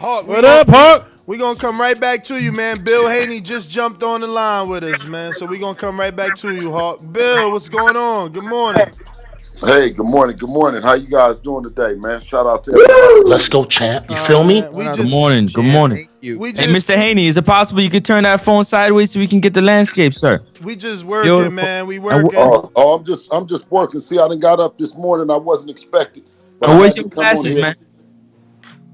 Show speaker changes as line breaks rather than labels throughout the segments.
Hawk,
What up, Hawk?
We're going to come right back to you, man. Bill Haney just jumped on the line with us, man. So we're going to come right back to you, Hawk. Bill, what's going on? Good morning.
Hey, good morning. Good morning. How you guys doing today, man? Shout out to everybody.
Let's go, champ. You feel me?
Good morning. Good morning.
Thank you.
Hey, Mr. Haney, is it possible you could turn that phone sideways so we can get the landscape, sir?
We just working, man. We working.
I'm just working. See, I done got up this morning. I wasn't expecting.
But where's your glasses, man?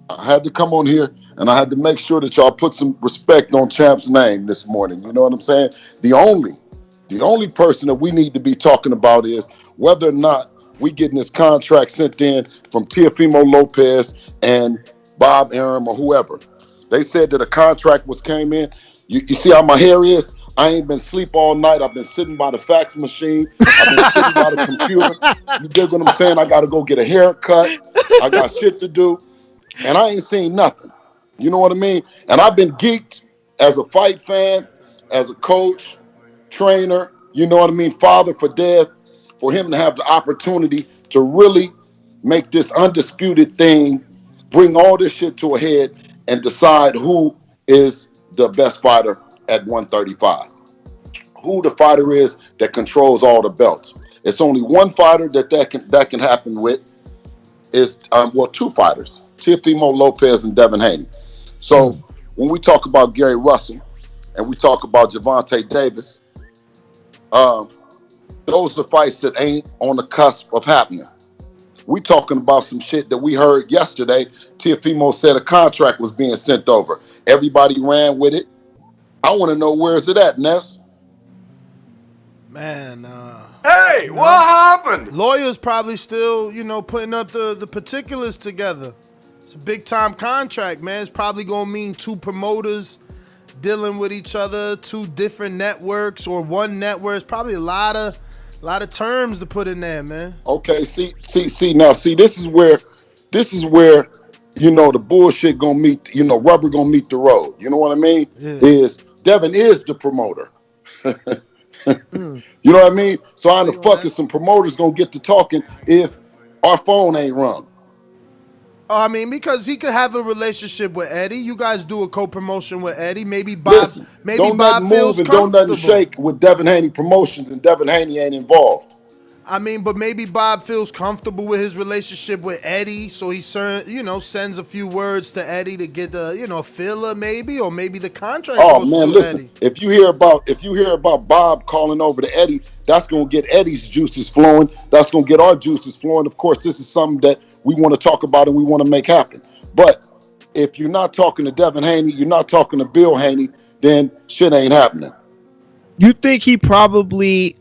I had to come on here, and I had to make sure that y'all put some respect on Champ's name this morning. You know what I'm saying? The only person that we need to be talking about is whether or not we getting this contract sent in from Teofimo Lopez and Bob Arum or whoever. They said that a contract came in. You see how my hair is? I ain't been asleep all night. I've been sitting by the fax machine. I've been sitting by the computer. You dig what I'm saying? I got to go get a haircut. I got shit to do. And I ain't seen nothing. You know what I mean? And I've been geeked as a fight fan, as a coach, trainer, you know what I mean, father for Dev, for him to have the opportunity to really make this undisputed thing, bring all this shit to a head, and decide who is the best fighter at 135. Who the fighter is that controls all the belts. It's only one fighter that can happen with. Is two fighters, Teofimo Lopez and Devin Haney. So when we talk about Gary Russell and we talk about Gervonta Davis, those are fights that ain't on the cusp of happening. We talking about some shit that we heard yesterday. Teofimo said a contract was being sent over. Everybody ran with it. I want to know where is it at, Ness?
Man,
hey, what happened?
Lawyers probably still, putting up the particulars together. It's a big time contract, man. It's probably gonna mean two promoters dealing with each other, two different networks or one network. It's probably a lot of terms to put in there, man.
Okay, see now, this is where the bullshit gonna meet, rubber gonna meet the road. You know what I mean?
Yeah.
Is Devin is the promoter. You know what I mean? So how the fuck is some promoters gonna get to talking if our phone ain't rung?
I mean, because he could have a relationship with Eddie. You guys do a co-promotion with Eddie. Maybe Bob.
Don't nothing move and don't nothing shake with Devin Haney Promotions, and Devin Haney ain't involved.
I mean, but maybe Bob feels comfortable with his relationship with Eddie, so he sends a few words to Eddie to get the filler maybe, or maybe the contract goes to
listen,
Eddie.
If you hear about Bob calling over to Eddie, that's gonna get Eddie's juices flowing. That's gonna get our juices flowing. Of course, this is something that we want to talk about and we want to make happen. But if you're not talking to Devin Haney, you're not talking to Bill Haney, then shit ain't happening.
You think he probably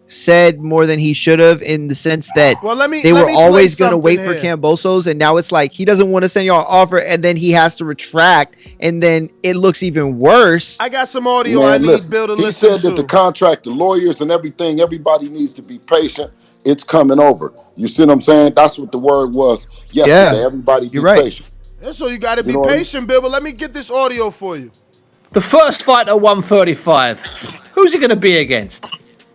said more than he should have, in the sense that they were always going to wait for Kambosos, and now it's like he doesn't want to send y'all an offer, and then he has to retract, and then it looks even worse.
I got some audio I need Bill to listen to.
He said that the contract, the lawyers and everything, everybody needs to be patient. It's coming over. You see what I'm saying? That's what the word was yesterday.
Yeah,
everybody be patient.
Yeah, so you got to be patient, Bill, but let me get this audio for you.
The first fight at 135, who's he going to be against?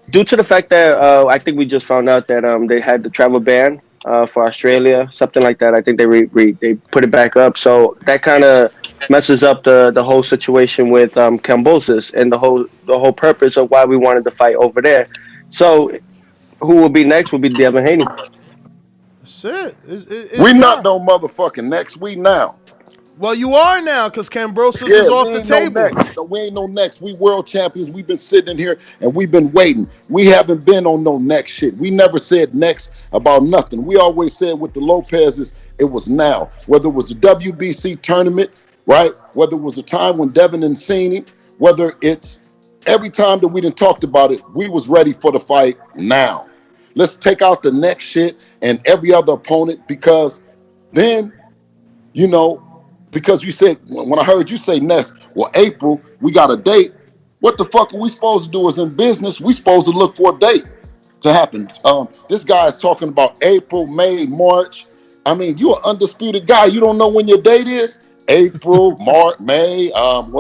Due to the fact that I think we just found out that they had the travel ban for Australia, something like that. I think they put it back up, so that kind of messes up the whole situation with Kambosos and the whole purpose of why we wanted to fight over there. So who will be next will be Devin Haney.
That's it.
We not no motherfucking next. We now.
Well, you are now, because Kambosos is off the table.
No, we ain't no next. We world champions. We've been sitting in here and we've been waiting. We haven't been on no next shit. We never said next about nothing. We always said with the Lopez's, it was now. Whether it was the WBC tournament, right? Whether it was a time when Devin and Haney, whether it's every time that we done talked about it, we was ready for the fight now. Let's take out the next shit and every other opponent, because then, because you said, when I heard you say Ness, well, April, we got a date. What the fuck are we supposed to do as in business? We supposed to look for a date to happen. This guy is talking about April, May, March. I mean, you're an undisputed guy. You don't know when your date is? April, March, May, come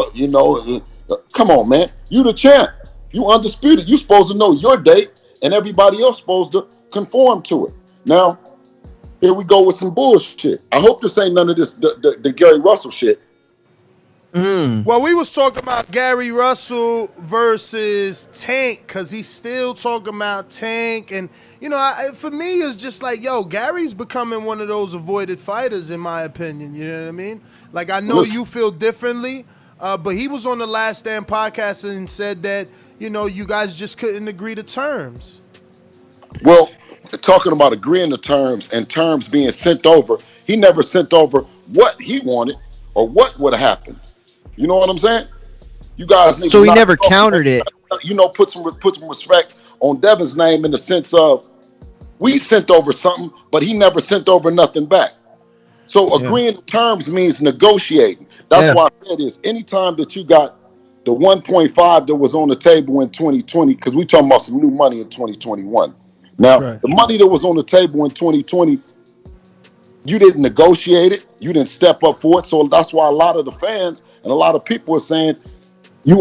on, man. You the champ. You undisputed. You supposed to know your date, and everybody else supposed to conform to it. Now, Here we go with some bullshit. I hope this ain't none of this the Gary Russell shit.
Well, we was talking about Gary Russell versus Tank because he's still talking about Tank. And, you know, for me, it's just like, yo, Gary's becoming one of those avoided fighters, in my opinion. You know what I mean? Like, I know you feel differently, but he was on the Last Stand podcast and said that, you know, you guys just couldn't agree to terms.
Well, talking about agreeing to terms and terms being sent over, he never sent over what he wanted or what would have happened. You know what I'm saying? You guys need
so he never countered it.
You know, put some respect on Devin's name in the sense of we sent over something, but he never sent over nothing back. So agreeing to terms means negotiating. That's why I said is anytime that you got the 1.5 that was on the table in 2020, because we talking about some new money in 2021. Now, the money that was on the table in 2020, you didn't negotiate it. You didn't step up for it. So that's why a lot of the fans and a lot of people are saying, you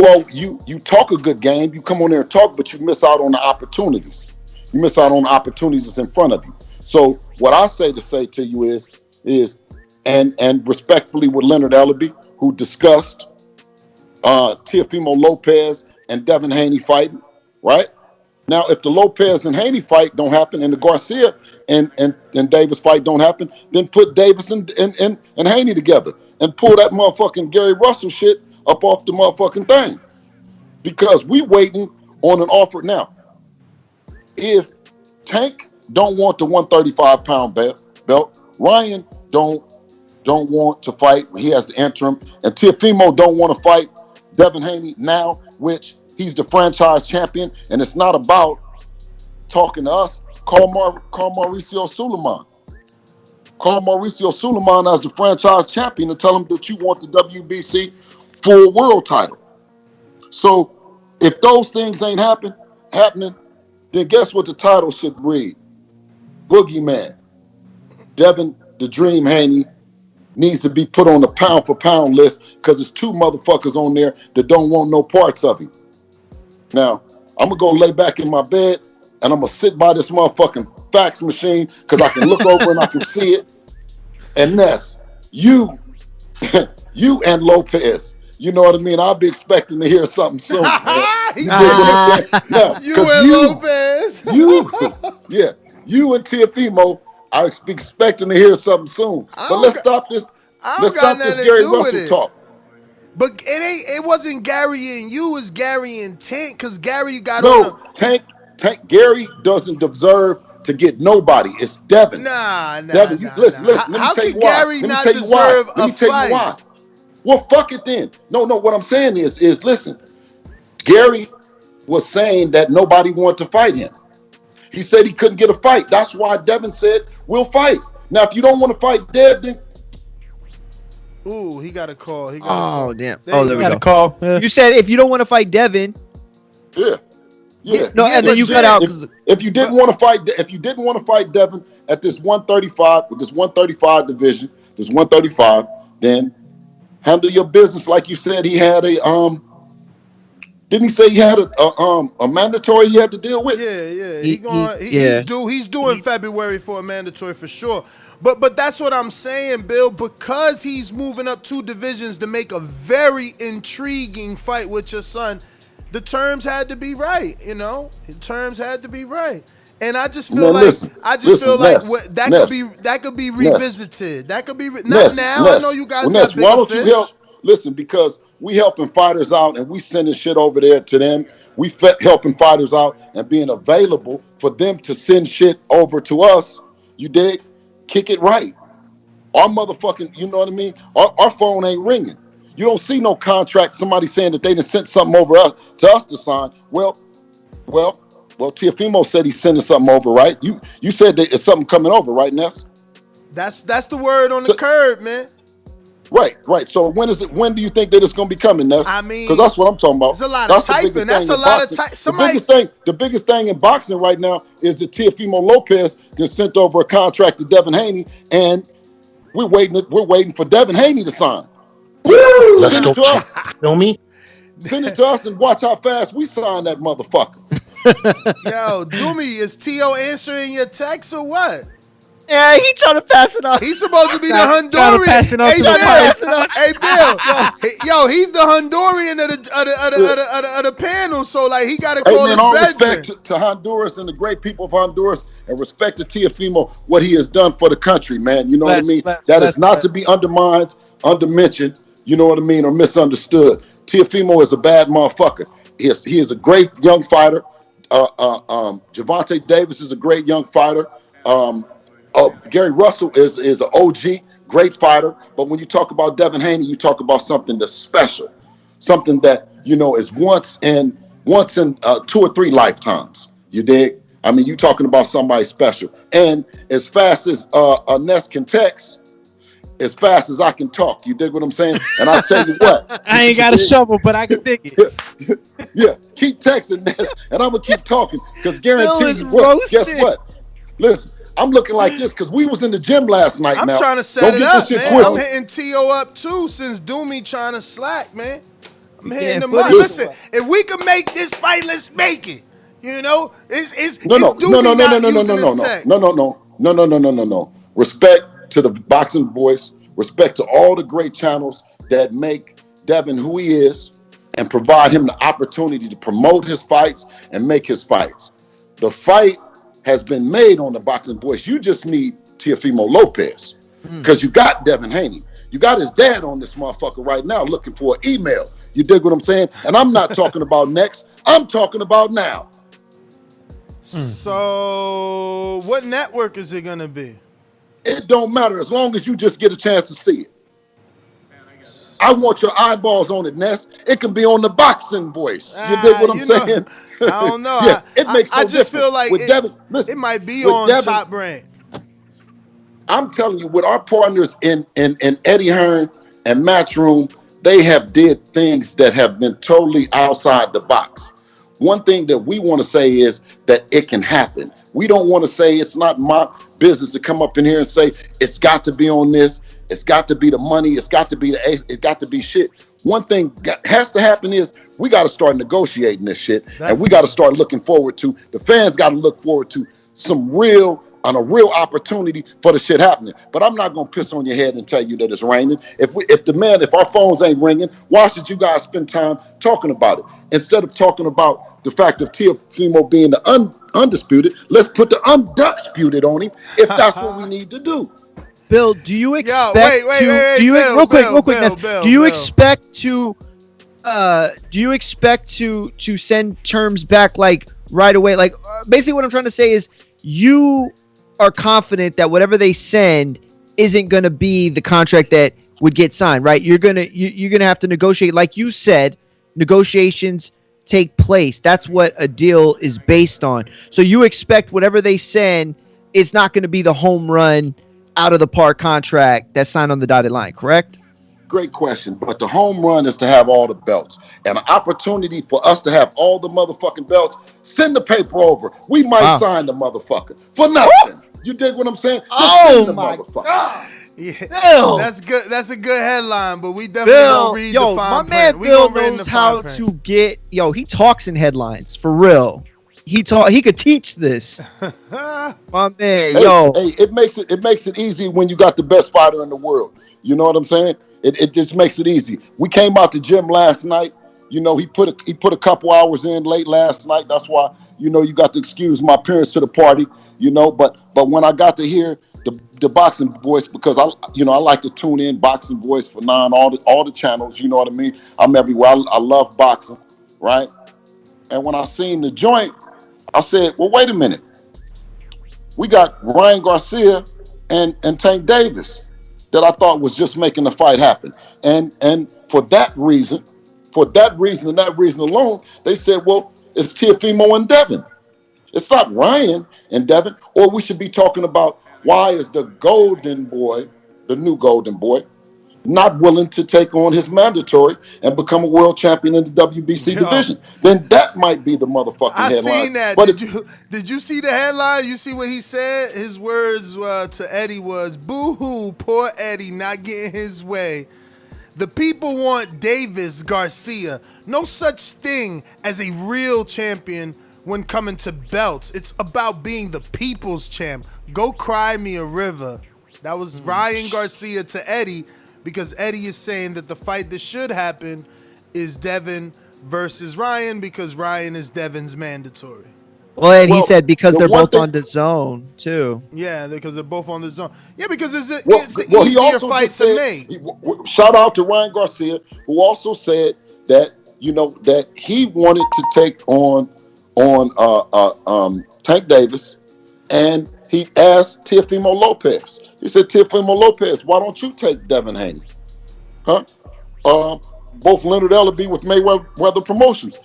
talk a good game. You come on there and talk, but you miss out on the opportunities. You miss out on the opportunities that's in front of you. So what I say to you is and respectfully with Leonard Ellaby, who discussed Teofimo Lopez and Devin Haney fighting, right? Now, if the Lopez and Haney fight don't happen and the Garcia and Davis fight don't happen, then put Davis and Haney together and pull that motherfucking Gary Russell shit up off the motherfucking thing. Because we waiting on an offer now. If Tank don't want the 135-pound belt, Ryan don't want to fight. He has to enter him. And Teofimo don't want to fight Devin Haney now, which he's the franchise champion, and it's not about talking to us. Call Mauricio Suleiman. Call Mauricio Suleiman as the franchise champion and tell him that you want the WBC full world title. So if those things ain't happening, then guess what the title should read? Boogeyman. Devin the Dream Haney needs to be put on the pound for pound list because there's two motherfuckers on there that don't want no parts of him. Now, I'm going to go lay back in my bed and I'm going to sit by this motherfucking fax machine because I can look over and I can see it. And Ness, you and Lopez, you know what I mean? I'll be expecting to hear something soon.
You and Lopez.
You and Teofimo, I expecting to hear something soon. But let's stop this. Let's stop this Gary Russell talk.
But it wasn't Gary and you, it's Gary and Tank, because Gary got
Tank. Gary doesn't deserve to get nobody. It's Devin.
Devin,
listen. Let me tell you why.
Gary not deserve a fight? Let me tell you why.
Well, fuck it then. No. What I'm saying is listen. Gary was saying that nobody wanted to fight him. He said he couldn't get a fight. That's why Devin said we'll fight. Now, if you don't want to fight Dev, then.
Ooh, he got a call.
Damn.
There we go. Call.
Yeah. You said if you don't want to fight Devin.
Yeah.
No, and then you cut out.
If you didn't want to fight Devin at this 135 with this 135 division, this 135, then handle your business like you said. He had a Didn't he say he had a mandatory he had to deal with?
Yeah. He's due in February for a mandatory for sure. But that's what I'm saying, Bill, because he's moving up 2 divisions to make a very intriguing fight with your son. The terms had to be right, you know. The terms had to be right, and I just feel that could be revisited. That could be not now. I know you guys got bigger fish.
Listen, because we helping fighters out and we sending shit over there to them. We helping fighters out and being available for them to send shit over to us. You dig? Kick it right. Our motherfucking, you know what I mean? Our phone ain't ringing. You don't see no contract, somebody saying that they done sent something over to us to sign. Well, Teofimo said he's sending something over, right? You said that it's something coming over, right, Ness?
That's the word on the curb, man.
Right. So when do you think that it's gonna be coming, Ness?
I mean,
because that's what I'm talking about.
It's a lot of typing. That's a lot of typing.
The biggest thing in boxing right now is that Teofimo Lopez just sent over a contract to Devin Haney, and we're waiting for Devin Haney to sign.
Woo! Let's go.
Feel me? Send it to us and watch how fast we sign that motherfucker.
Yo, Doomy, is T.O. answering your text or what?
Yeah, he trying to pass it off.
He's supposed to be the Honduran. Hey, Bill. Yo, he's the Honduran of the panel. So like, he got to call his
all
bedroom.
respect to Honduras and the great people of Honduras, and respect to Teofimo, what he has done for the country, man. You know what I mean? That is not to be undermined, undermentioned. You know what I mean, or misunderstood. Teofimo is a bad motherfucker. He is a great young fighter. Gervonta Davis is a great young fighter. Gary Russell is an OG, great fighter. But when you talk about Devin Haney, you talk about something that's special, something that is once in 2 or 3 lifetimes. You dig? I mean, you talking about somebody special. And as fast as Ness can text, as fast as I can talk. You dig what I'm saying? And I'll tell you what.
I ain't got a shovel, but I can dig it.
Yeah, keep texting Ness, and I'm going to keep talking, because guarantee you, guess what? Listen, I'm looking like this because we was in the gym last night.
I'm trying to set it up, man. I'm hitting T.O. up, too, since Doomy trying to slack, man. I'm hitting him up. Listen, if we can make this fight, let's make it. It's Doomy not using his text.
No. Respect to the Boxing Voice. Respect to all the great channels that make Devin who he is and provide him the opportunity to promote his fights and make his fights. The fight has been made on the Boxing Voice. You just need Teofimo Lopez, because you got Devin Haney. You got his dad on this motherfucker right now looking for an email. You dig what I'm saying? And I'm not talking about next. I'm talking about now.
So what network is it going to be?
It don't matter as long as you just get a chance to see it. I want your eyeballs on it, Ness. It can be on the Boxing Voice. You dig what I'm saying?
I don't know.
Yeah, it makes no
I just
difference.
feel like
Devin,
it might be on Devin, Top Brand.
I'm telling you, with our partners in Eddie Hearn and Matchroom, they have did things that have been totally outside the box. One thing that we want to say is that it can happen. We don't want to say it's not my business to come up in here and say it's got to be on this, it's got to be the money, it's got to be it's got to be shit. One thing has to happen is we got to start negotiating this shit, and we got to start looking forward to, the fans got to look forward to some real opportunity for the shit happening. But I'm not gonna piss on your head and tell you that it's raining. If our phones ain't ringing, why should you guys spend time talking about it instead of talking about the fact of Teofimo being the undisputed? Let's put the undisputed on him if that's what we need to do.
Bill, do you expect do you expect to send terms back like right away? Like basically what I'm trying to say is you are confident that whatever they send isn't going to be the contract that would get signed, right? You're going to have to negotiate. Like you said, negotiations take place. That's what a deal is based on. So you expect whatever they send is not going to be the home run out of the park contract that's signed on the dotted line, correct?
Great question. But the home run is to have all the belts. And an opportunity for us to have all the motherfucking belts, send the paper over. We might sign the motherfucker for nothing. You dig what I'm saying? Just send the motherfucker. God.
Yeah, Bill. That's good. That's a good headline, but we definitely don't read the fine print.
My man Bill knows how to get. He talks in headlines for real. He could teach this. My man,
hey, it makes it easy when you got the best fighter in the world. You know what I'm saying? It just makes it easy. We came out the gym last night. He put a couple hours in late last night. That's why you got to excuse my appearance to the party. But when I got to hear the Boxing Voice, because I like to tune in Boxing Voice for 9, all the channels. You know what I mean? I'm everywhere. I love boxing, right? And when I seen the joint, I said, well, wait a minute. We got Ryan Garcia and Tank Davis that I thought was just making the fight happen. And for that reason and that reason alone, they said, well, it's Teofimo and Devin. It's not Ryan and Devin. Or we should be talking about why is the golden boy, the new golden boy, not willing to take on his mandatory and become a world champion in the WBC division? Then that might be the motherfucking headline.
I seen that. But did you see the headline? You see what he said? His words to Eddie was, boo-hoo, poor Eddie not getting his way. The people want Davis Garcia. No such thing as a real champion when coming to belts. It's about being the people's champ. Go cry me a river. That was Ryan Garcia to Eddie, because Eddie is saying that the fight that should happen is Devin versus Ryan, because Ryan is Devin's mandatory.
Well, and he said because they're both on the zone too.
Yeah, because they're both on the zone. Yeah, because it's the
he
easier
also
fight
just
to
said,
make.
Shout out to Ryan Garcia, who also said that that he wanted to take on Tank Davis, and he asked Teofimo Lopez. He said, Teofimo Lopez, why don't you take Devin Haney? Huh? Both Leonard Ellerbe with Mayweather Promotions.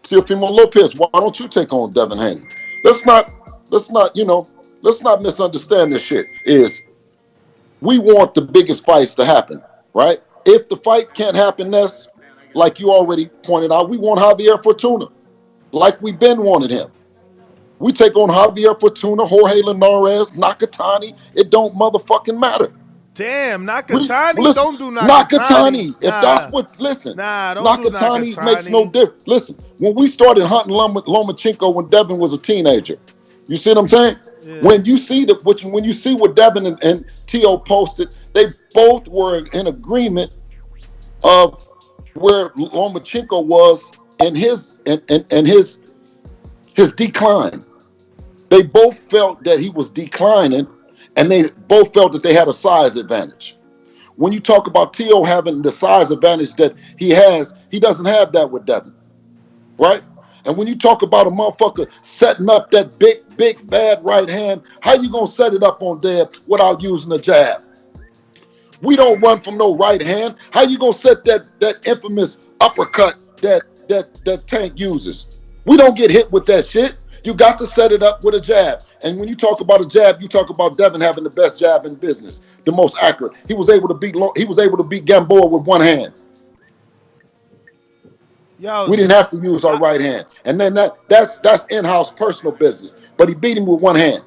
Teofimo Lopez, why don't you take on Devin Haney? Let's not misunderstand this shit. We want the biggest fights to happen, right? If the fight can't happen, Ness, like you already pointed out, we want Javier Fortuna, like we've been wanting him. We take on Javier Fortuna, Jorge Linares, Nakatani. It don't motherfucking matter.
Damn, Nakatani? Don't do
Nakatani.
Nakatani.
If that's what, listen.
Don't
Nakatani
do Nakatani.
Makes no difference. Listen, when we started hunting Lomachenko when Devin was a teenager, you see what I'm saying? Yeah. When you see what Devin and T.O. posted, they both were in agreement of where Lomachenko was in his decline. They both felt that he was declining, and they both felt that they had a size advantage. When you talk about T.O. having the size advantage that he has, he doesn't have that with Devin, right? And when you talk about a motherfucker setting up that big, bad right hand, how you gonna set it up on Deb without using a jab? We don't run from no right hand. How you gonna set that infamous uppercut that Tank uses? We don't get hit with that shit. You got to set it up with a jab. And when you talk about a jab, you talk about Devin having the best jab in business, the most accurate. He was able to beat Gamboa with one hand. We didn't have to use our right hand. And then that's in-house personal business. But he beat him with one hand.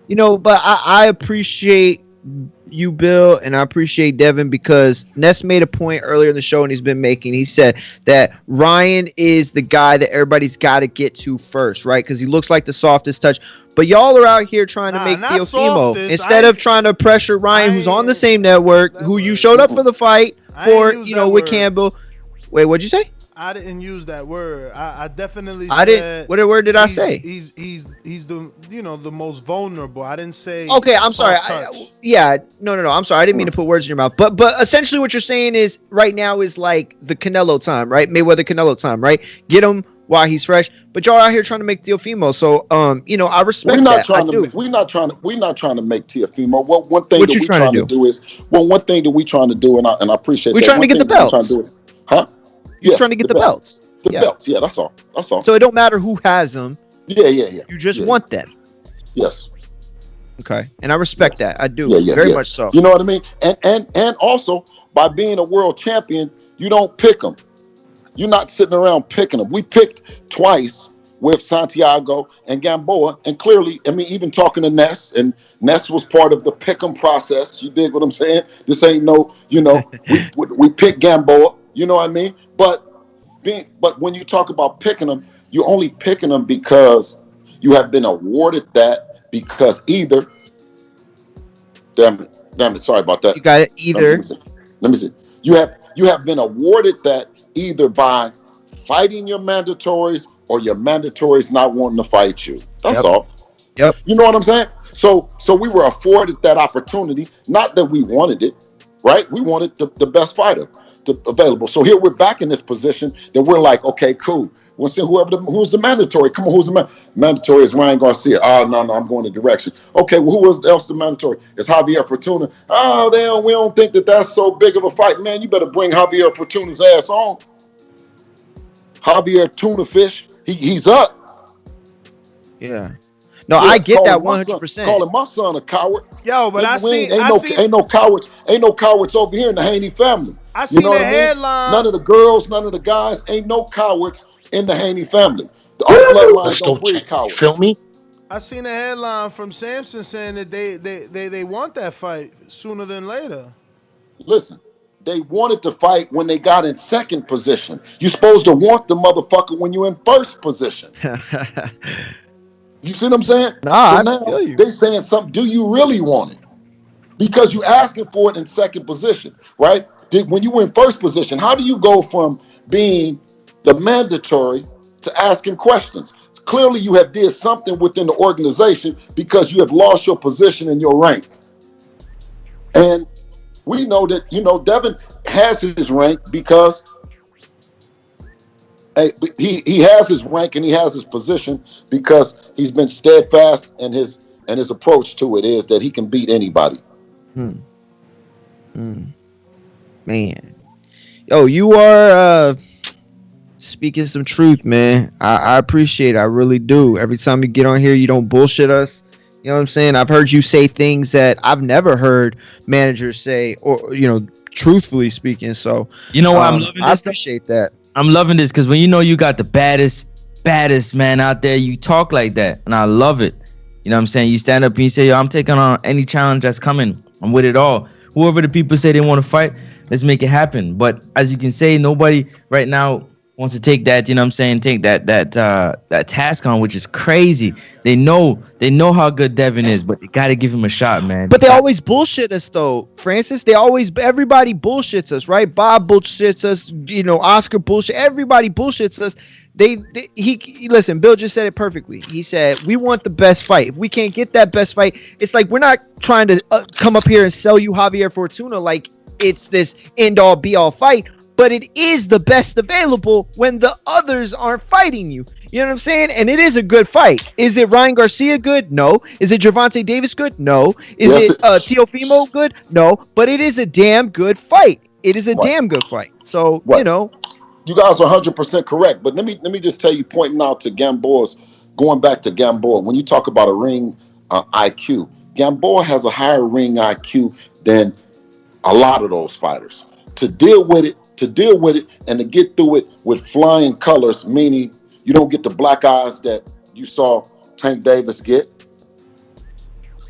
But I appreciate you, Bill, and I appreciate Devin, because Ness made a point earlier in the show, and he's been making. He said that Ryan is the guy that everybody's got to get to first, right? Because he looks like the softest touch. But y'all are out here trying to make Teofimo instead of trying to pressure Ryan, who's on the same network, who you showed up for the fight for, with Campbell. Wait, what'd you say?
I didn't use that word. I definitely
said. I didn't. What word did I say?
He's the the most vulnerable. I didn't say.
Okay, I'm sorry. No. I'm sorry. I didn't mean to put words in your mouth. But essentially, what you're saying is right now is like the Canelo time, right? Mayweather Canelo time, right? Get him while he's fresh. But y'all out here trying to make Teofimo. So I respect
we're not
that.
Trying to. We're not trying to make Teofimo. Well, one thing that we're trying to do is one thing that we're trying to do, and I appreciate.
We're trying to get the belts.
Huh?
You're trying to get the belts.
The belts, that's all. That's all.
So it don't matter who has them.
Yeah.
You just want them.
Yes.
Okay, and I respect that. I do. Very much so.
You know what I mean? And also, by being a world champion, you don't pick them. You're not sitting around picking them. We picked twice with Santiago and Gamboa, and clearly, I mean, even talking to Ness, and Ness was part of the pick 'em process. You dig what I'm saying? This ain't no, we picked Gamboa. You know what I mean? But when you talk about picking them, you're only picking them because you have been awarded that, because either, damn it, sorry about that.
You got it either.
Let me see. You have been awarded that either by fighting your mandatories or your mandatories not wanting to fight you. That's all.
Yep.
You know what I'm saying? So we were afforded that opportunity. Not that we wanted it, right? We wanted the best fighter available. So here we're back in this position that we're like, okay, cool. We'll see who's the mandatory. Come on, who's the mandatory? Is Ryan Garcia. Oh, no, I'm going the direction. Okay, well, who else the mandatory? It's Javier Fortuna. Oh, we don't think that's so big of a fight. Man, you better bring Javier Fortuna's ass on. Javier Tuna Fish, he's up.
Yeah. No, I get that 100%.
Calling my son a coward.
Yo, but
ain't no cowards over here in the Haney family.
I seen the headline.
None of the girls, none of the guys, ain't no cowards in the Haney family. The bloodlines don't breed cowards.
Feel me?
I seen a headline from Sampson saying that they want that fight sooner than later.
Listen, they wanted to fight when they got in second position. You're supposed to want the motherfucker when you're in first position. You see what I'm saying?
Nah,
so
I feel you.
They saying something. Do you really want it? Because you're asking for it in second position, right? When you were in first position, how do you go from being the mandatory to asking questions? Clearly, you have did something within the organization because you have lost your position in your rank. And we know that, Devin has his rank because he has his rank and he has his position because he's been steadfast in his approach to it is that he can beat anybody.
Man. Yo, you are speaking some truth, man. I appreciate it. I really do. Every time you get on here, you don't bullshit us. You know what I'm saying? I've heard you say things that I've never heard managers say, or, truthfully speaking. So,
you know why I'm loving this?
I appreciate that.
I'm loving this because when you got the baddest man out there, you talk like that. And I love it. You know what I'm saying? You stand up and you say, yo, I'm taking on any challenge that's coming. I'm with it all. Whoever the people say they want to fight, let's make it happen. But as you can say, nobody right now wants to take that, take that task on, which is crazy. They know how good Devin is, but they gotta give him a shot, man.
But they always bullshit us though, Francis. Everybody bullshits us, right? Bob bullshits us, Oscar bullshit, everybody bullshits us. Listen, Bill just said it perfectly. He said, we want the best fight. If we can't get that best fight, it's like we're not trying to come up here and sell you Javier Fortuna like it's this end-all be-all fight, but it is the best available when the others aren't fighting you. You know what I'm saying? And it is a good fight. Is it Ryan Garcia good? No. Is it Gervonta Davis good? No. Is it Teofimo good? No. But it is a damn good fight. It is a damn good fight. So,
You guys are 100% correct. But let me just tell you, pointing out to Gamboa's, going back to Gamboa, when you talk about a ring IQ, Gamboa has a higher ring IQ than a lot of those fighters. To deal with it, and to get through it with flying colors, meaning you don't get the black eyes that you saw Tank Davis get.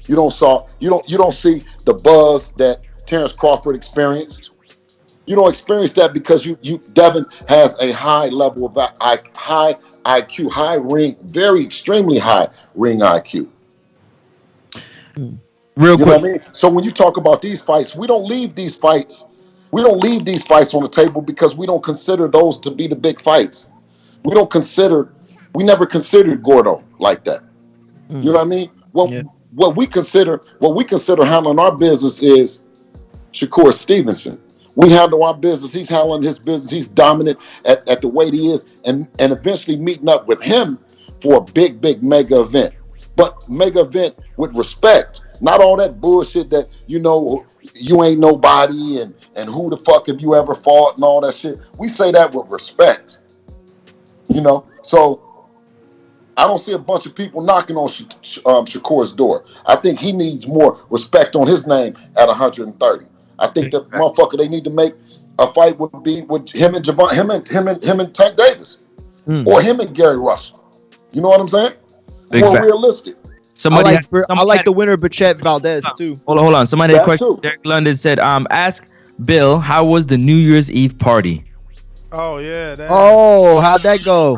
You don't see the buzz that Terrence Crawford experienced. You don't experience that because Devin has a high level of high IQ, high ring, very extremely high ring IQ.
Real quick.
Know what I mean? So when you talk about these fights, we don't leave these fights on the table because we don't consider those to be the big fights. We never considered Gordo like that. You know what I mean? What we consider handling our business is Shakur Stevenson. We handle our business. He's handling his business. He's dominant at the weight he is, and eventually meeting up with him for a big mega event. But mega event with respect, not all that bullshit that you ain't nobody and who the fuck have you ever fought and all that shit. We say that with respect. So I don't see a bunch of people knocking on Shakur's door. I think he needs more respect on his name at 130. I think that motherfucker, they need to make a fight with him and him and Tank Davis, or him and Gary Russell. You know what I'm saying? More realistic.
I like the winner, Bichette Valdez too.
Hold on. Somebody had a question. Derek London said, "Ask Bill, how was the New Year's Eve party?"
Oh yeah.
How'd that go?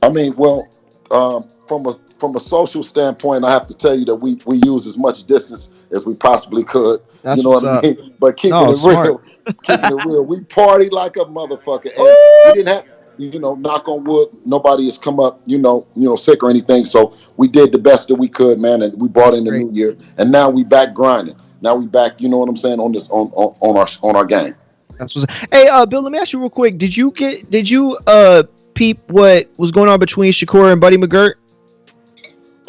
I mean, well, from a social standpoint, I have to tell you that we use as much distance as we possibly could.
That's
what I mean? But keeping it real, we partied like a motherfucker. And we didn't have, knock on wood, nobody has come up, sick or anything. So we did the best that we could, man, and we brought in the new year. And now we back grinding. Now we back, you know what I'm saying, on this on our game.
That's what's. Hey, Bill, let me ask you real quick. Did you peep what was going on between Shakur and Buddy McGirt?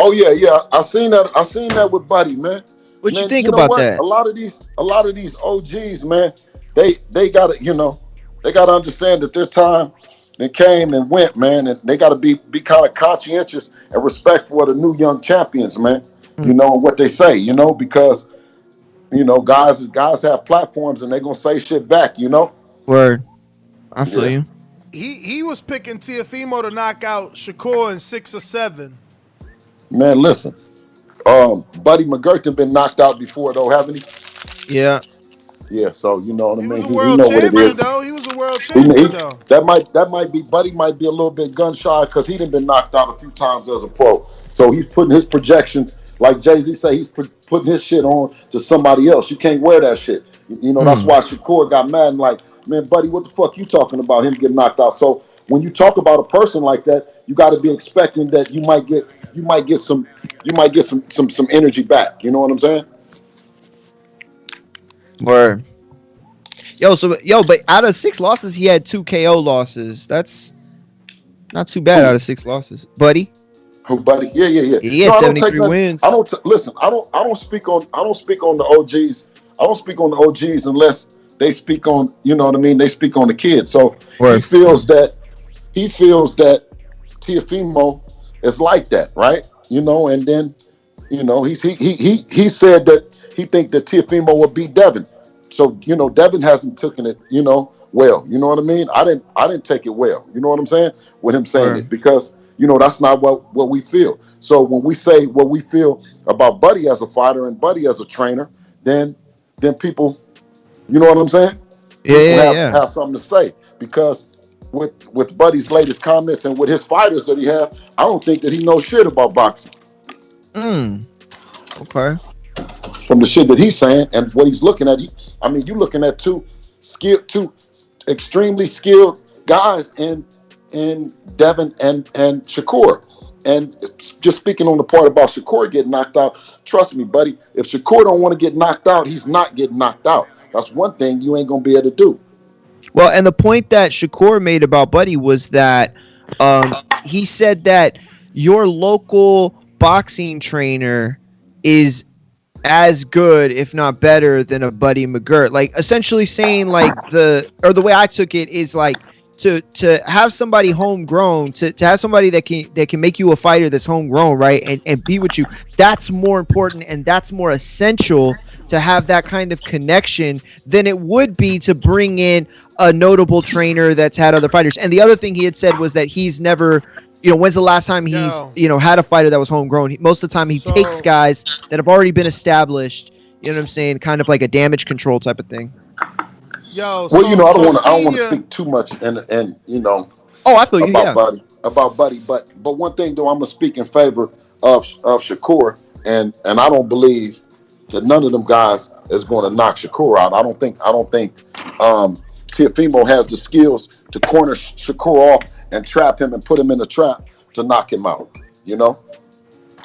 Oh yeah. I seen that with Buddy, man.
What you think about that?
A lot of these OGs, man, they gotta understand that their time and came and went, man, and they gotta be kind of conscientious and respectful of the new young champions, man. And what they say, because guys have platforms and they gonna say shit back,
Word. I feel you.
He was picking Teofimo to knock out Shakur in 6 or 7.
Man, listen. Buddy McGirt been knocked out before though, haven't he?
Yeah.
Yeah, so you know what I mean.
Was a
He
world
know what it
champion
is.
though. He was a world champion though.
That might be Buddy might be a little bit gun shy because he done been knocked out a few times as a pro. So he's putting his projections, like Jay-Z say, he's putting his shit on to somebody else. You can't wear that shit. You know, that's why Shakur got mad and like, man, Buddy, what the fuck you talking about? Him getting knocked out. So when you talk about a person like that, you got to be expecting that you might get some energy back. You know what I'm saying?
Word. But out of 6 losses, he had 2 KO losses. That's not too bad out of 6 losses, Buddy.
Who, Buddy? Yeah.
He had 73 wins.
I don't speak on the OGs. I don't speak on the OGs unless they speak on, you know what I mean? They speak on the kids. So he feels that Teofimo is like that, right? You know, and then, you know, he said that he think that Teofimo will beat Devin. So, you know, Devin hasn't taken it, you know, well. You know what I mean? I didn't take it well. You know what I'm saying? With him saying it, because, you know, that's not what we feel. So when we say what we feel about Buddy as a fighter and Buddy as a trainer, then people, you know what I'm saying? Have something to say, because with Buddy's latest comments and with his fighters that he have, I don't think that he knows shit about boxing.
Okay.
From the shit that he's saying and what he's looking at, I mean, you're looking at two extremely skilled guys in Devin and Shakur. And just speaking on the part about Shakur getting knocked out, trust me, buddy, if Shakur don't want to get knocked out, he's not getting knocked out. That's one thing you ain't gonna be able to do.
Well, and the point that Shakur made about Buddy was that he said that your local boxing trainer is as good, if not better, than a Buddy McGirt. Like, essentially saying, like, the way I took it is like, to have somebody homegrown, to have somebody that can make you a fighter that's homegrown, right, and be with you, that's more important and that's more essential to have that kind of connection than it would be to bring in a notable trainer that's had other fighters. And the other thing he had said was that he's never, you know, when's the last time he's, you know, had a fighter that was homegrown? Most of the time he takes guys that have already been established, you know what I'm saying, kind of like a damage control type of thing.
Well, you know, I don't want to speak too much and you know.
I feel you.
Buddy, but one thing though, I'm gonna speak in favor of Shakur, and I don't believe that none of them guys is going to knock Shakur out. I don't think Teofimo has the skills to corner Shakur off and trap him and put him in a trap to knock him out. You know,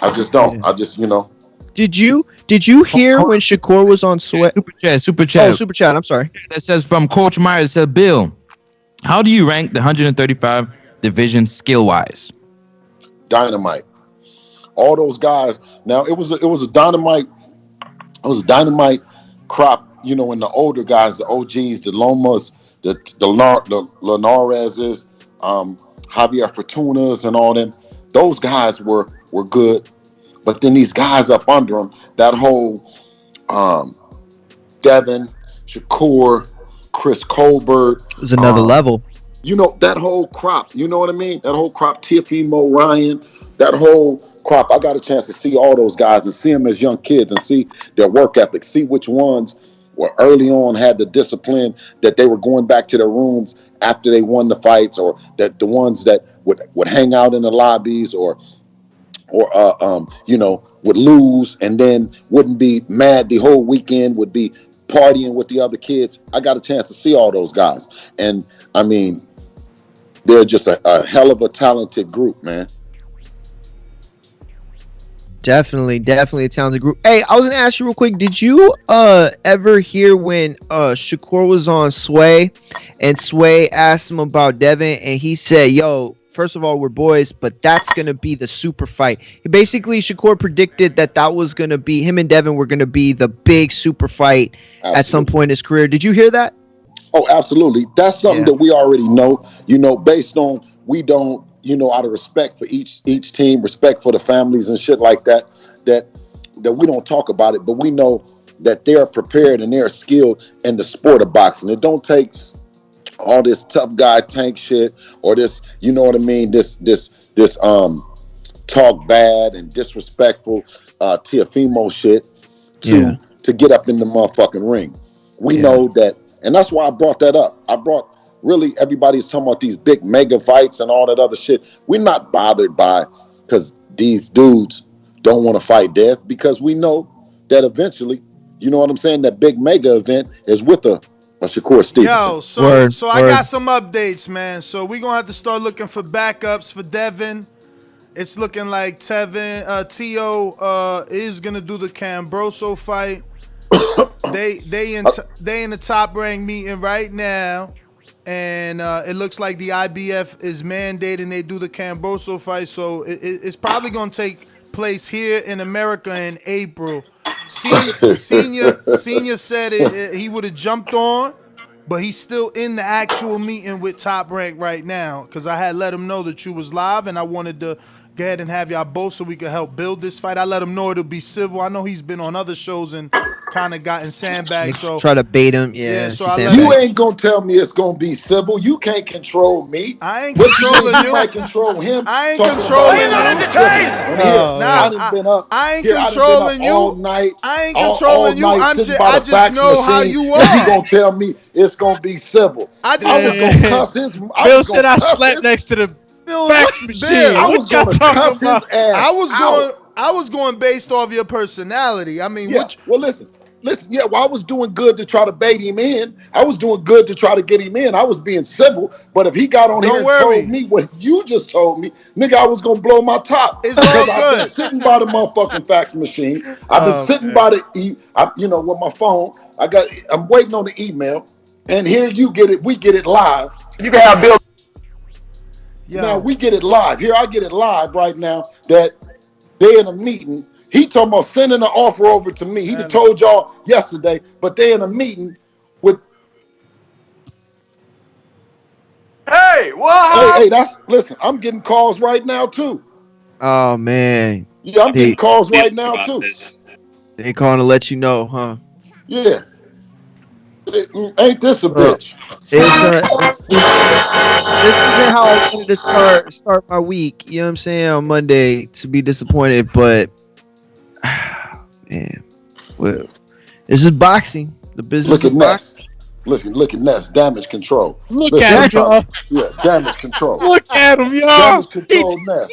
I just don't. I just, you know.
Did you hear when Shakur was on Sweat?
Super chat.
Oh, super chat. I'm sorry.
That says from Coach Myers. Said, Bill, how do you rank the 135 division skill wise?
Dynamite. All those guys. Now it was a dynamite. It was a dynamite crop. You know, in the older guys, the OGs, the Lomas, the Linareses, Javier Fortunas, and all them. Those guys were good. But then these guys up under them, that whole Devin, Shakur, Chris Colbert.
Is another level.
You know, that whole crop, you know what I mean? That whole crop, Teofimo, Ryan, that whole crop. I got a chance to see all those guys and see them as young kids and see their work ethic, see which ones were early on had the discipline that they were going back to their rooms after they won the fights, or that the ones that would hang out in the lobbies or you know, would lose and then wouldn't be mad the whole weekend, would be partying with the other kids. I got a chance to see all those guys. And, I mean, they're just a hell of a talented group, man.
Definitely a talented group. Hey, I was going to ask you real quick, did you ever hear when Shakur was on Sway and Sway asked him about Devin and he said, yo, first of all, we're boys, but that's going to be the super fight. Basically, Shakur predicted that was going to be, him and Devin were going to be the big super fight at some point in his career. Did you hear that?
Oh, absolutely. That's something that we already know, you know, based on, we don't, you know, out of respect for each team, respect for the families and shit like that we don't talk about it, but we know that they're prepared and they're skilled in the sport of boxing. It don't take all this tough guy tank shit or this, you know what I mean, this talk bad and disrespectful Teofimo shit to get up in the motherfucking ring. we know that, and that's why I brought that up. Really, everybody's talking about these big mega fights and all that other shit. We're not bothered by, because these dudes don't want to fight death, because we know that eventually, you know what I'm saying, that big mega event is with a Shakur Stevenson.
Yo, so I got some updates, man. So we're going to have to start looking for backups for Devin. It's looking like T.O. is going to do the Cambroso fight. They in the Top Rank meeting right now. And it looks like the IBF is mandating they do the Cambroso fight. So it's probably going to take place here in America in April. Senior said he would have jumped on, but he's still in the actual meeting with Top Rank right now, because I had let him know that you was live, and I wanted to go ahead and have y'all both so we could help build this fight. I let him know it'll be civil. I know he's been on other shows and kind of gotten sandbagged. So
try to bait him.
So
you ain't gonna tell me it's gonna be civil. You can't control me.
I ain't controlling you.
You might control him.
I ain't controlling you. I ain't controlling you.
All night.
I ain't controlling you. I just know how you are.
You gonna tell me it's gonna be civil? I was gonna cuss his.
Bill said I slept next to the fax machine.
I was gonna cuss his ass.
I was going based off your personality. I mean,
well, listen. Yeah, I was doing good to try to bait him in. I was doing good to try to get him in. I was being civil. But if he got on here and told me what you just told me, nigga, I was going to blow my top.
It's all good.
I've been sitting by the motherfucking fax machine. I've been sitting by the, with my phone. I'm waiting on the email. And here you get it. We get it live.
You can have Bill.
Now, we get it live. Here, I get it live right now that they're in a meeting. He talking about sending an offer over to me. He told y'all yesterday, but they in a meeting with.
Hey, what?
Hey, listen. I'm getting calls right now too.
Oh man.
Yeah, I'm getting calls right now too.
They calling to let you know, huh?
Yeah. Ain't this a bitch?
This is how I wanted to start my week. You know what I'm saying, on Monday, to be disappointed, but. Man, well, this is boxing. The business.
Look at Ness. Look at Ness. Damage control.
Look at him, y'all.
Yeah, damage control.
Look at him, y'all.
Damage control, Ness.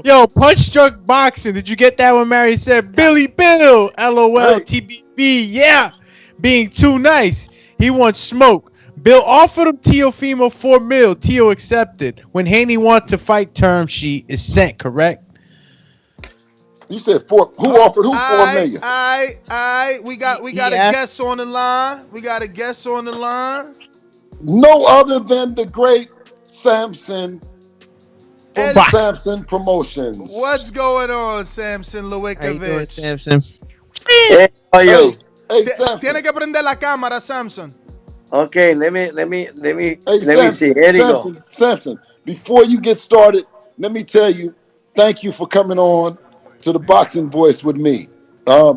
Yo, Punch Struck Boxing. Did you get that when Mary said Billy Bill? LOL. TBB. Yeah, being too nice. He wants smoke. Bill offered him Teofimo $4 million. Teo accepted. When Haney wants to fight, term sheet is sent. Correct.
You said who offered who $4 million?
We got a guest on the line.
No other than the great Sampson from Sampson Promotions.
What's going on, Sampson Lewkowicz?
How you doing, Sampson?
Hey, how are you?
Hey, Sampson.
Tiene que prender la cámara, Sampson.
Okay, let me see. Here you go.
Sampson, before you get started, let me tell you, thank you for coming on to the Boxing Voice with me. I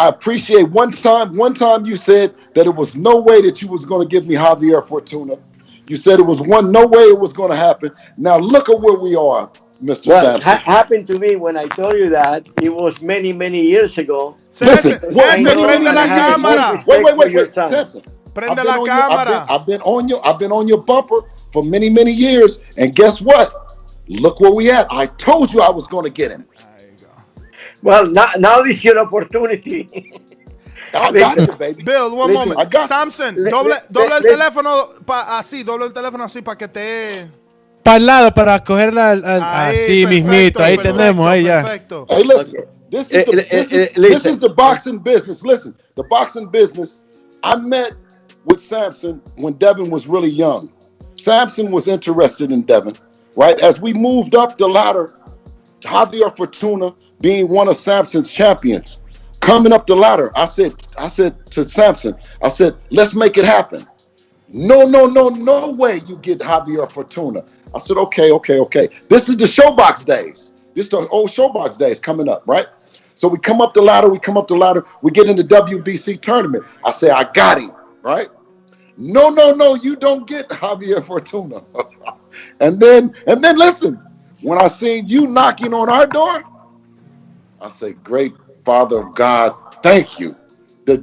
appreciate one time you said that it was no way that you was going to give me Javier Fortuna. You said it was no way it was going to happen. Now look at where we are, Mr. Sampson.
Happened to me when I told you that. It was many years ago.
Sampson, prende la cámara.
Wait, Sampson.
Prende la cámara.
I've been on your bumper for many years, and guess what? Look where we at. I told you I was going to get him.
There you go.
Well, now is your opportunity.
I got you, baby.
Bill, one moment. Sampson, doble el teléfono así para que te...
Para el lado, para cogerla así mismito. Ahí tenemos, ahí ya.
Perfecto.
Hey, listen. This is the boxing business. Listen, the boxing business. I met with Sampson when Devin was really young. Sampson was interested in Devin. Right, as we moved up the ladder, Javier Fortuna being one of Sampson's champions, coming up the ladder, I said to Sampson, I said, let's make it happen. No way you get Javier Fortuna. I said, okay. This is the Showbox days. This is the old Showbox days coming up, right? So we come up the ladder, we get in the WBC tournament. I say, I got him, right? No, you don't get Javier Fortuna. And then listen, when I seen you knocking on our door, I say, great Father of God, thank you the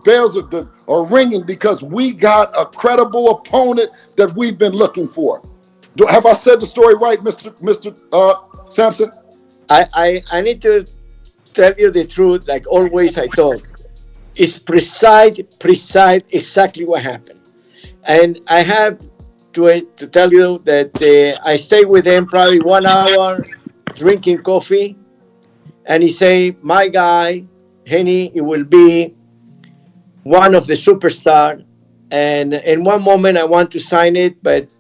bells are ringing because we got a credible opponent that we've been looking for. Have I said the story right, Mr. Sampson?
I need to tell you the truth, like always I talk. It's precise exactly what happened. And I have to tell you that I stayed with him probably 1 hour drinking coffee. And he say, my guy, Haney, it will be one of the superstars. And in one moment I want to sign it, but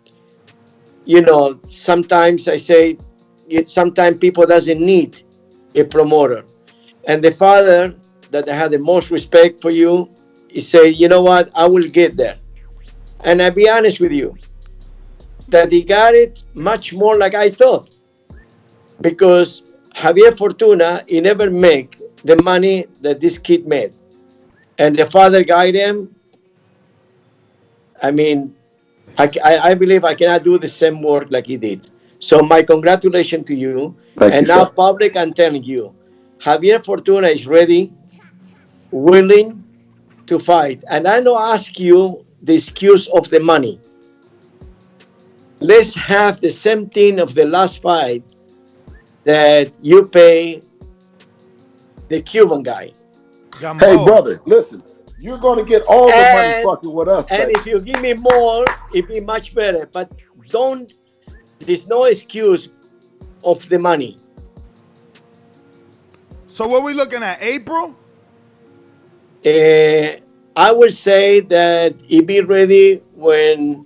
sometimes I say, sometimes people doesn't need a promoter. And the father that I had the most respect for you, he say, you know what, I will get there. And I'll be honest with you, that he got it much more like I thought. Because Javier Fortuna, he never make the money that this kid made. And the father guided him. I mean, I believe I cannot do the same work like he did. So my congratulations to you.
Thank you,
now,
sir.
public, I'm telling you, Javier Fortuna is ready, willing to fight. And I don't ask you the excuse of the money. Let's have the same thing of the last fight that you pay the Cuban guy.
Hey, brother, listen. You're going to get all the money fucking with us.
And if you give me more, it'd be much better. But there's no excuse of the money.
So what we looking at, April?
I would say that he'd be ready when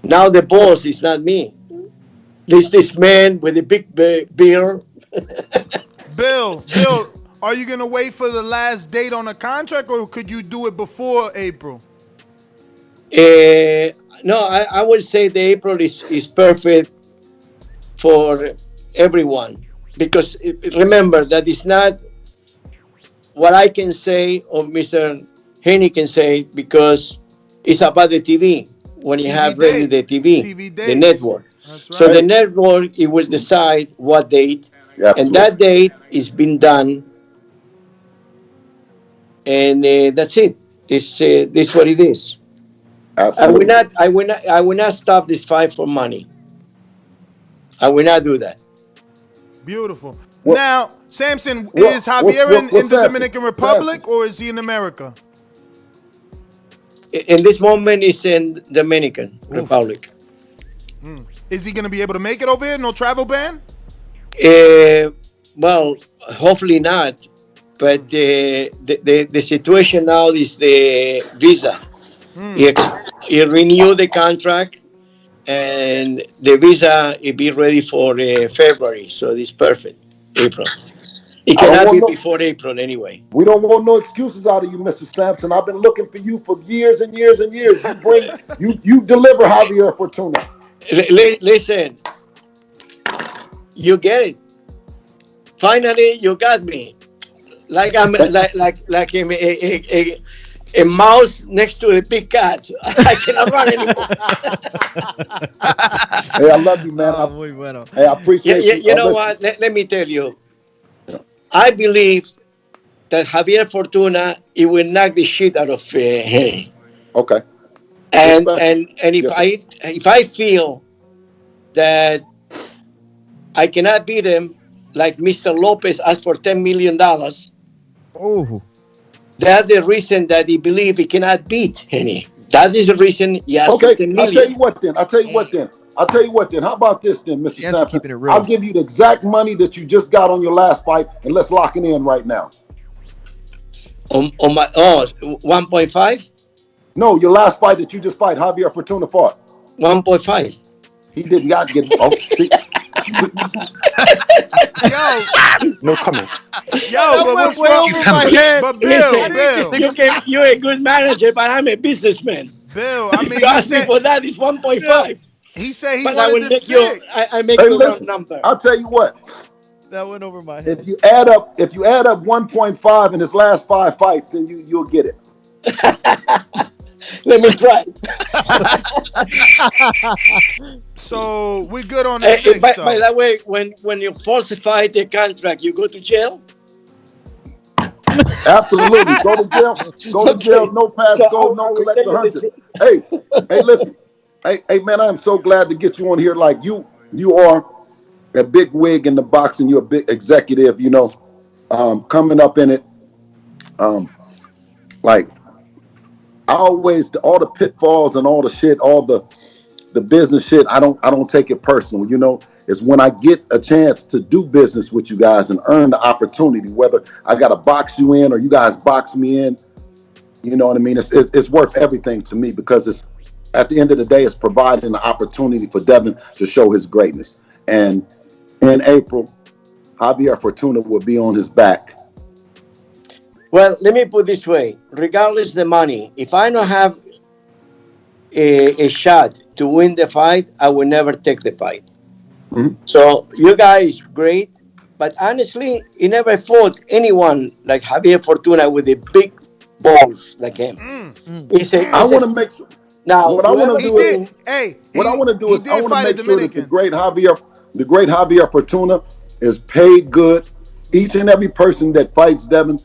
now the boss is not me. This man with a big beard.
Bill, are you going to wait for the last date on the contract, or could you do it before April?
No, I would say the April is perfect for everyone. Because remember that it's not what I can say or Mr. Haney can say, because it's about the TV. When you have ready the TV the network.
That's right.
So the network, it will decide what date.
Absolutely.
And that date is been done. And that's it. This what it is.
Absolutely.
I will not stop this fight for money. I will not do that.
Beautiful. Now, Sampson, is Javier in the Dominican Republic, or is he in America?
In this moment, he's in Dominican Republic.
Is he going to be able to make it over here? No travel ban?
Well, hopefully not. But the situation now is the visa. He renewed the contract, and the visa will be ready for February. So it's perfect. April. It cannot be before April anyway.
We don't want no excuses out of you, Mr. Sampson. I've been looking for you for years and years and years. You deliver Javier Fortuna.
Listen, you get it. Finally, you got me. Like I'm like a mouse next to a big cat. I cannot run anymore.
Hey, I love you, man. Hey, I appreciate you.
You know what? Let me tell you. I believe that Javier Fortuna, he will knock the shit out of Haney.
Okay.
And if I feel that I cannot beat him, like Mr. Lopez asked for $10 million.
Oh.
That's the reason that he believes he cannot beat Haney. That is the reason he asked for $10 million.
I'll tell you what then. How about this then, Mr. Sampson? I'll give you the exact money that you just got on your last fight, and let's lock it in right now.
On my 1.5?
No, your last fight that you just fought, Javier Fortuna fought.
1.5.
He did not get. Oh, see.
Yo,
no comment.
Yo, but what's wrong? But Bill,
you're a good manager, but I'm a businessman.
Bill, I mean,
you asked me for that. It's 1.5.
He said he
but
wanted the 6.
I make you a number.
I'll tell you what.
That went over my head.
If you add up 1.5 in his last 5 fights, then you'll get it.
Let me try.
So we're good on the 6.
By that way, when you falsify the contract, you go to jail.
Absolutely. Go to jail. Go to jail. No pass. Go. No collect 100. Hey, listen. Hey, man. I am so glad to get you on here. Like you are a big wig in the boxing. You're a big executive. You know, coming up in it. Like I always, all the pitfalls and all the shit, all the business shit. I don't take it personal. You know. Is when I get a chance to do business with you guys and earn the opportunity, whether I got to box you in or you guys box me in, you know what I mean? It's worth everything to me because it's at the end of the day, it's providing an opportunity for Devin to show his greatness. And in April, Javier Fortuna will be on his back.
Well, let me put it this way. Regardless of the money, if I don't have a shot to win the fight, I will never take the fight. Mm-hmm. So you guys great, but honestly, he never fought anyone like Javier Fortuna with the big balls like him.
I want to make sure.
Now,
what I want to do is, I want to make sure that the great Javier Fortuna is paid good. Each and every person that fights Devin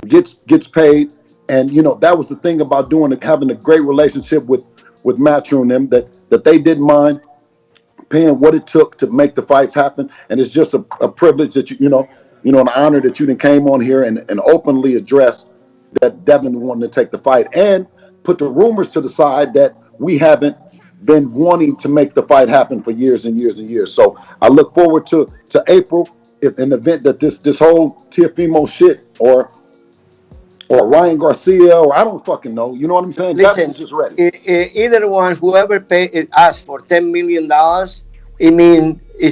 gets paid, and you know that was the thing about having a great relationship with Matchroom them that they didn't mind paying what it took to make the fights happen. And it's just a privilege that you know, an honor that you came on here and openly addressed that Devin wanted to take the fight and put the rumors to the side that we haven't been wanting to make the fight happen for years and years and years. So I look forward to April, if an event that this whole Teofimo shit or Ryan Garcia, or I don't fucking know. You know what I'm saying?
Listen,
just ready.
Either one, whoever asked for $10 million, it means he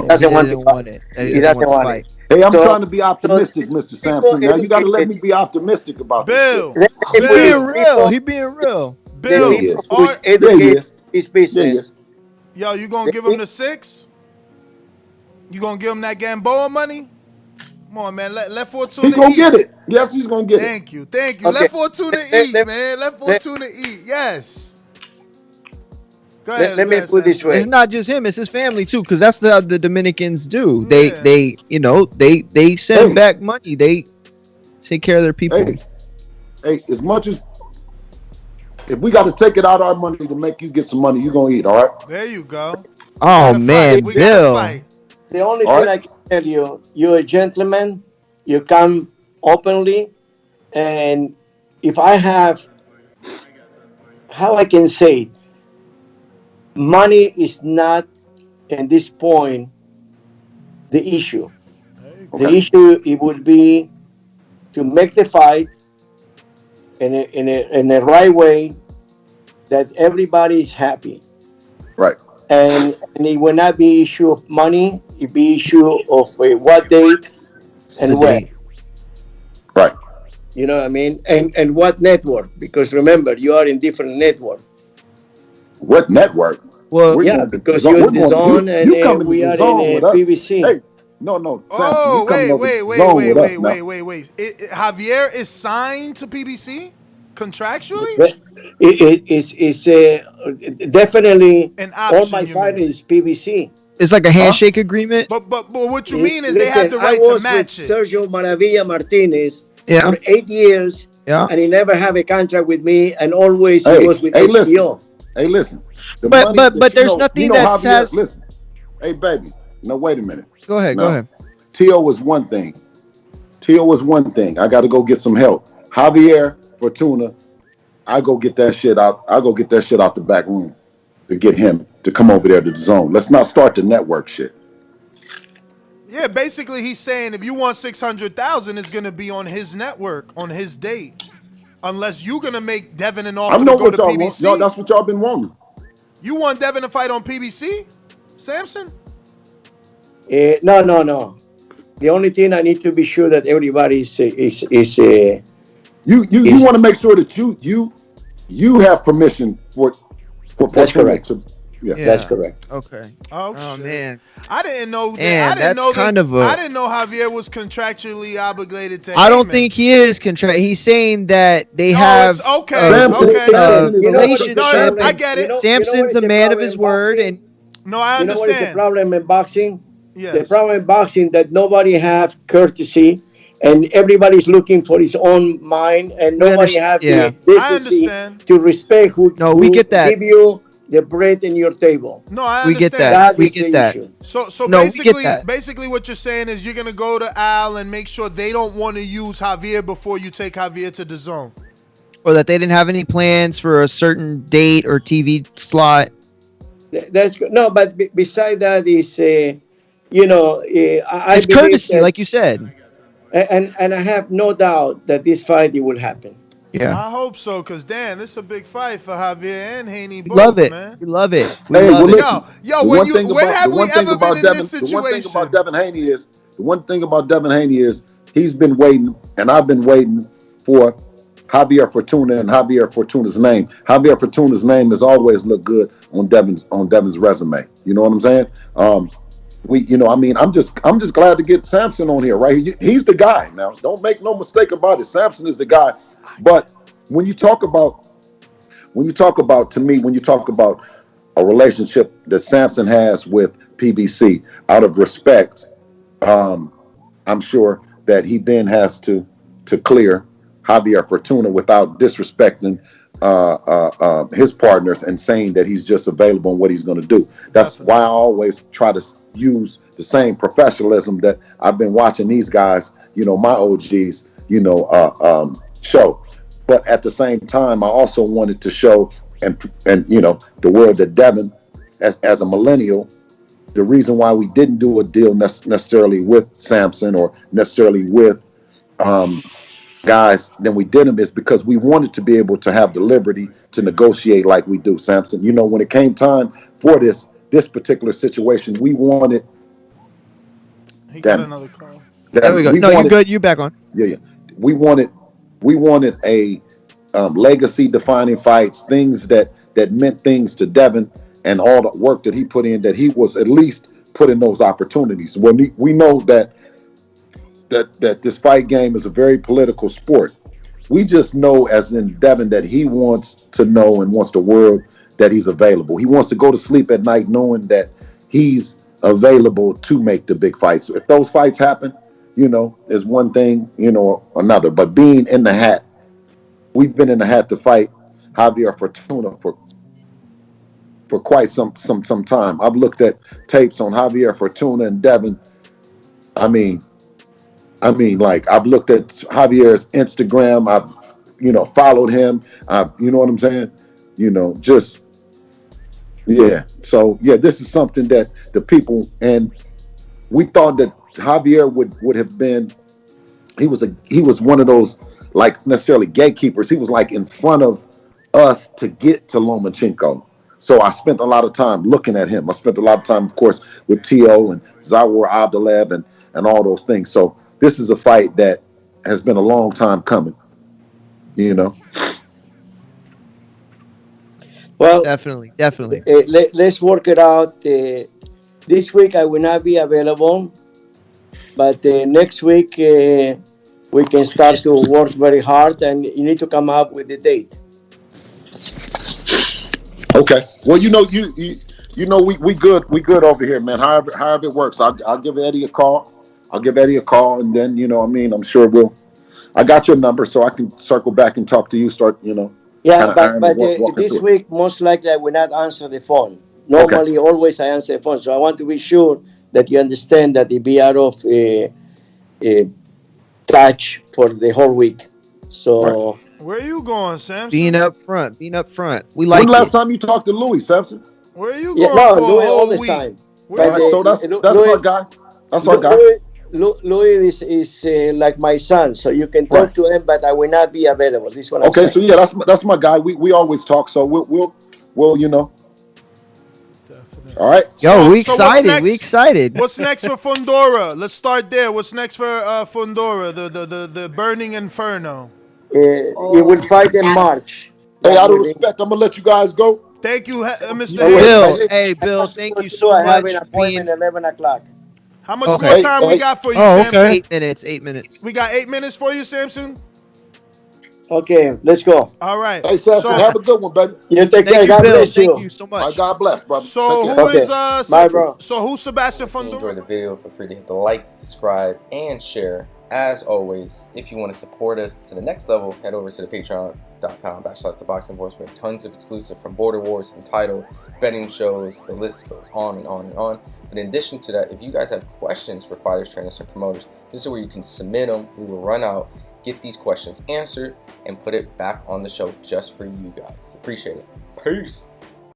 doesn't want to fight. He doesn't want it.
Hey, I'm trying to be optimistic, Mr. Sampson. Now you got to let me be optimistic about
Bill.
this.
He being real. He being real.
Bill,
educate his business.
Yo, you gonna give him the 6? You gonna give him that Gamboa money? Come on, man. Let Fortuna eat.
He's gonna get it. Yes, he's gonna get it.
Thank you. Okay. Let Fortuna eat, man. Let Fortuna eat. Yes. Go ahead.
Let me put this way.
It's not just him; it's his family too, because that's how the Dominicans do. They send back money. They take care of their people.
Hey, as much as if we got to take it out of our money to make you get some money, you're gonna eat. All right.
There you go.
Oh man, Bill.
The only thing I can tell you, you're a gentleman. You come openly, and if I have, how I can say it, money is not, at this point, the issue. Okay. The issue, it would be to make the fight in a right way that everybody is happy.
Right.
And it will not be issue of money. It be issue of what date and when.
Right.
You know what I mean? And what network? Because remember, you are in different network.
What network?
Well, yeah, because you're in the zone and we are in PBC.
Hey, no.
Oh, wait. Javier is signed to PBC contractually?
It's definitely
an option.
All my fighting is PBC.
It's like a handshake agreement.
But what you mean is they have the right to match it.
Sergio Maravilla Martinez for 8 years, and he never have a contract with me, and always he was with HBO.
Hey, listen.
But there's nothing that says.
Listen, hey, baby. No, wait a minute.
Go ahead.
Tio was one thing. I got to go get some help. Javier Fortuna, I go get that shit out. I go get that shit out the back room to get him to come over there to the zone. Let's not start the network shit.
Yeah, basically he's saying if you want 600,000, it's gonna be on his network on his date, unless you're gonna make Devin an offer to go to PBC.
No, that's what y'all been wanting.
You want Devin to fight on PBC, Sampson?
No. The only thing I need to be sure that everybody is
You want to make sure that you have permission for
that's correct.
That's correct.
Okay.
Oh shit.
Man.
I didn't know that.
Man, I
didn't know Javier was contractually obligated to.
I don't think he is He's saying that they have.
Okay.
I
get it.
Samson's a man of his word, and
I understand.
You know what is the problem in boxing?
Yes.
The problem in boxing that nobody have courtesy, and everybody's looking for his own mind, and nobody have the decency to respect who
we get that.
give you the bread in your table.
No, I understand.
We get that. We get that.
Issue.
So
No,
basically what you're saying is you're gonna go to Al and make sure they don't want to use Javier before you take Javier to Dazn.
Or that they didn't have any plans for a certain date or TV slot.
That's good. No, but beside that is, you know,
it's courtesy, like you said.
And I have no doubt that this fight will happen.
Yeah,
I hope so, because Dan, this is a big fight for Javier and Haney both,
love it.
man.
We love it.
Hey, well, listen,
yo, when have we ever been in this situation?
The one thing about Devin Haney is he's been waiting, and I've been waiting for Javier Fortuna and Javier Fortuna's name. Javier Fortuna's name has always looked good on Devin's resume. You know what I'm saying? I'm just glad to get Sampson on here, right? He's the guy now. Don't make no mistake about it. Sampson is the guy. But when you talk about a relationship that Sampson has with PBC, out of respect, I'm sure that he then has to clear Javier Fortuna without disrespecting his partners and saying that he's just available and what he's going to do. That's why I always try to use the same professionalism that I've been watching these guys, my OGs, show. But at the same time, I also wanted to show and the world that Devin, as a millennial, the reason why we didn't do a deal necessarily with Sampson or necessarily with guys than we did them is because we wanted to be able to have the liberty to negotiate like we do, Sampson. When it came time for this particular situation, we wanted.
He got another call.
There we go. No, you're good. You back on.
Yeah. We wanted a legacy defining fights, things that meant things to Devin, and all the work that he put in, that he was at least put in those opportunities. When we know that this fight game is a very political sport, we just know, as in Devin, that he wants to know and wants the world that he's available. He wants to go to sleep at night knowing that he's available to make the big fights. If those fights happen, is one thing, or another. But being in the hat, we've been in the hat to fight Javier Fortuna for quite some time. I've looked at tapes on Javier Fortuna and Devin. I mean, like, I've looked at Javier's Instagram. I've, followed him. You know what I'm saying? So yeah, this is something that the people, and we thought that Javier would have been. He was one of those, like, necessarily gatekeepers. He was like in front of us to get to Lomachenko. So I spent a lot of time looking at him. I spent a lot of time, of course, with T.O. and Zawar Abdullaev and all those things. So this is a fight that has been a long time coming,
Well, definitely.
Let's work it out. This week I will not be available, but next week we can start to work very hard, and you need to come up with the date.
Okay. Well, we good over here, man. However it works, I'll give Eddie a call. And then, I'm sure I got your number, so I can circle back and talk to you.
Yeah, but this week, most likely, I will not answer the phone. Normally, always I answer the phone. So I want to be sure that you understand that it be out of touch for the whole week. So
right. Where are you going, Sampson?
Being up front. We like.
When last time you talked to Louis, Sampson?
Where are you going for
Louis all the
week?
time.
Right, so that's Louis, our guy. That's our guy.
Louis is like my son, so you can talk to him, but I will not be available. This one.
Okay, so yeah, that's my guy. We always talk, so we'll
Definitely.
All right.
Yo, we excited. We excited.
What's next for Fundora? Let's start there. What's next for Fundora? The Burning Inferno.
He will fight in March.
Hey, out of respect, I'm gonna let you guys go.
Thank you, Mr.
Bill. Hey, Bill. Thank you so much.
I have an appointment at 11 o'clock.
How much more time we got for you, Sampson?
Okay. 8 minutes.
We got 8 minutes for you, Sampson?
Okay, let's go.
All right.
Hey, Sampson, have a good one, baby.
You take care. God bless you.
Thank you so much.
God bless, brother.
So who is
Bye, bro.
So who's Sebastian
If you
Fundora?
enjoyed the video, feel free to hit the like, subscribe, and share. As always, if you want to support us to the next level, head over to the patreon.com/ThaBoxingVoice. We have tons of exclusive from Border Wars, Entitled, betting shows, the list goes on and on and on. But in addition to that, if you guys have questions for fighters, trainers, and promoters, this is where you can submit them. We will run out, get these questions answered, and put it back on the show just for you guys. Appreciate it. Peace.